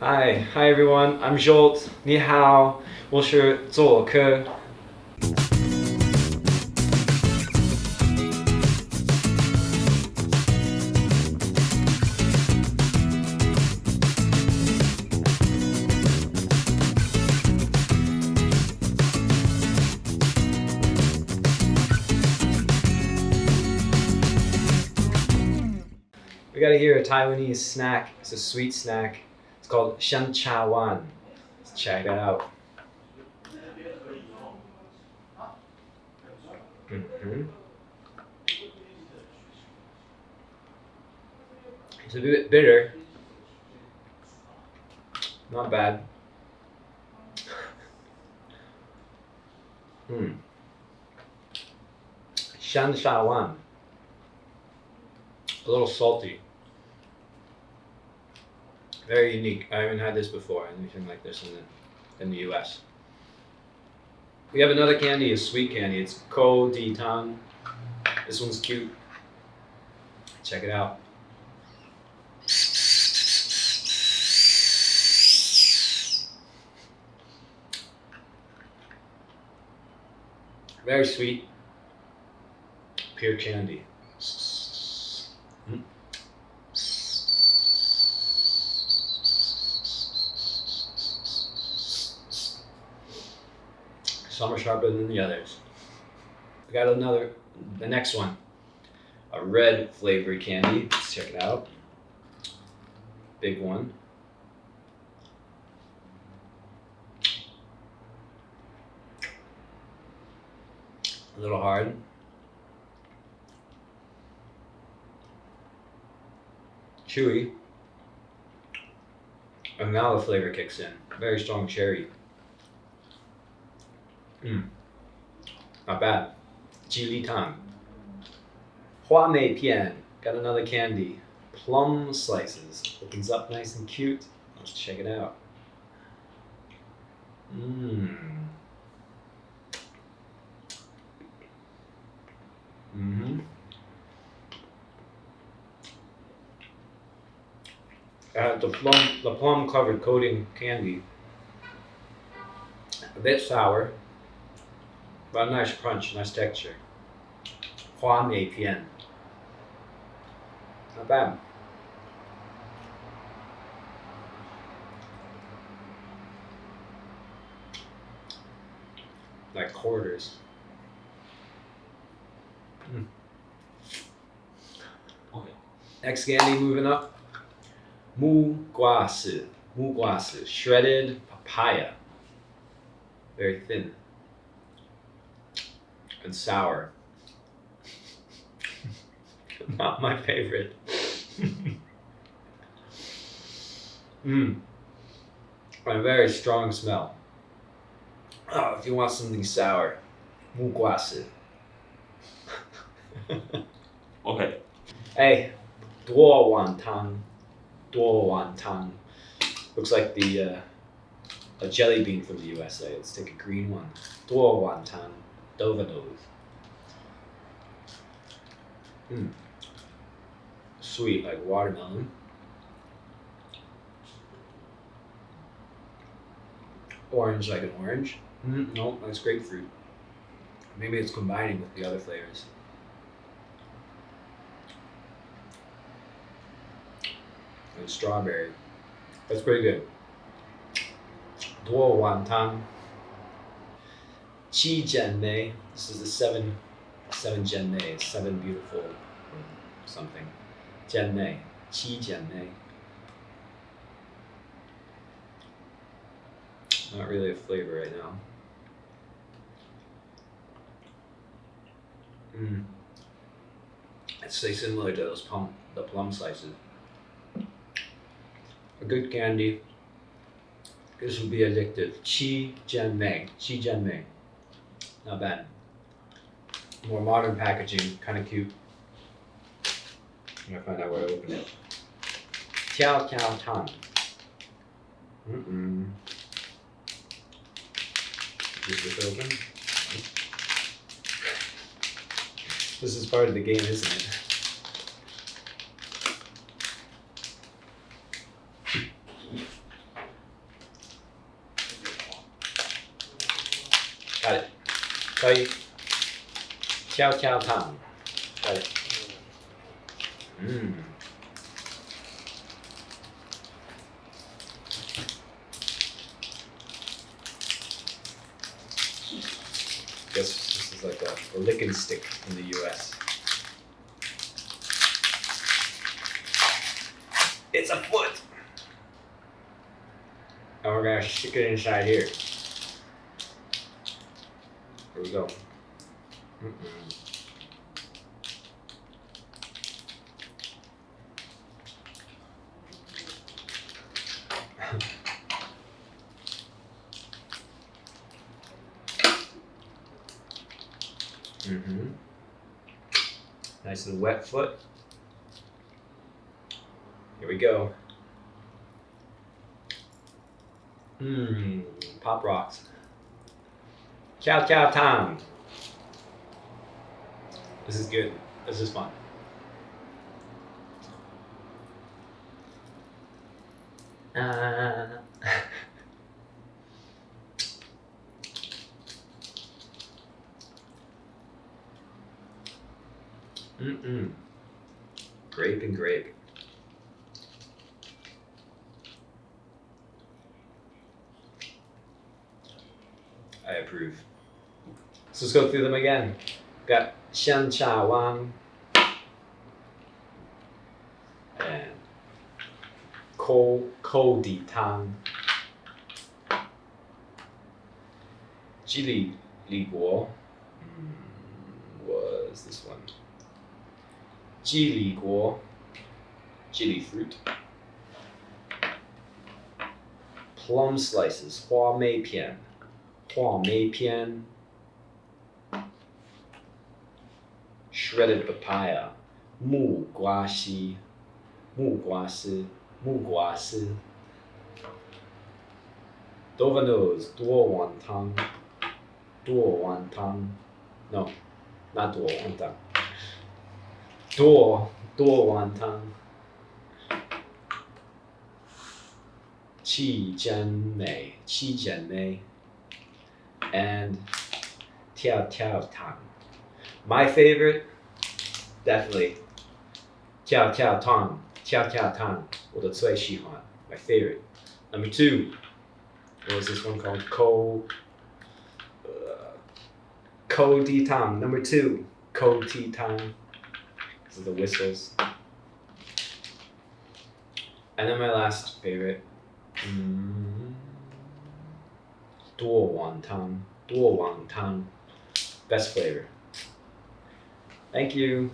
Hi everyone. I'm Jolt. 你好，我是做客。We got here a Taiwanese snack. It's a sweet snack. It's called shan cha wan. Let's check it out. hmm It's a bit bitter. Not bad. Shan cha wan. A little salty. Very unique. I haven't had this before. Anything like this in the U.S. We have another candy, a sweet candy. It's ko di tang. This one's cute. Check it out. Very sweet. Pure candy. Some are sharper than the others. We got the next one. A red flavored candy. Let's check it out. Big one. A little hard. Chewy. And now the flavor kicks in. Very strong cherry. Not bad. Jili tang. Hua mei pian. Got another candy. Plum slices. Opens up nice and cute. Let's check it out. The plum covered coating candy. A bit sour, but a nice crunch, nice texture. Hua mei pian. Not bad. Like quarters. Okay. Next candy, moving up. Mu guasi. Shredded papaya. Very thin. And sour. Not my favorite. A very strong smell. Oh, if you want something sour, mu guasi. Okay. Hey, duo wan tang. Looks like a jelly bean from the USA. Let's take a green one. Duo wan tang. Dovanos. Sweet, like watermelon. Orange, like an orange. No, that's grapefruit. Maybe it's combining with the other flavors. And strawberry. That's pretty good. Duo wan tang. Qi jian mei. This is the seven jian mei. Seven beautiful something. Jian mei. Qi jian mei. Not really a flavor right now. It's similar to the plum slices. A good candy. This would be addictive. Qi jian mei. Not bad. More modern packaging, kind of cute. I'm gonna find out where to open it. Tiao tang. Is this open? This is part of the game, isn't it? 可以。跳跳糖，可以。Guess this is like a licking stick in the US. It's a foot! And we're gonna stick it inside here. Here we go. Nice and wet foot. Here we go. Pop rocks. Chow chow time. This is good. This is fun. Grape and grape. I approve. So let's go through them again. Got Xian Cha Wang and Ko Di Tang, Ji Li Guo. Was this one? Ji Li Guo, chili fruit. Plum slices, Hua Mei Pian. Shredded papaya, Mu Gua Si. Dovanose, Duo Wan Tang. No, not Duo Wan Tang. Duo Wan Tang. Qi Jian Mei, and Tiao Tang. My favorite, definitely Tiao Tang. 我的最喜欢 my favorite. Number 2, what was this one called? Ko Di Tang. Number 2, Ko Ti Tang. These are the whistles. And then my last favorite, Duo Wan Tang. Best flavor. Thank you.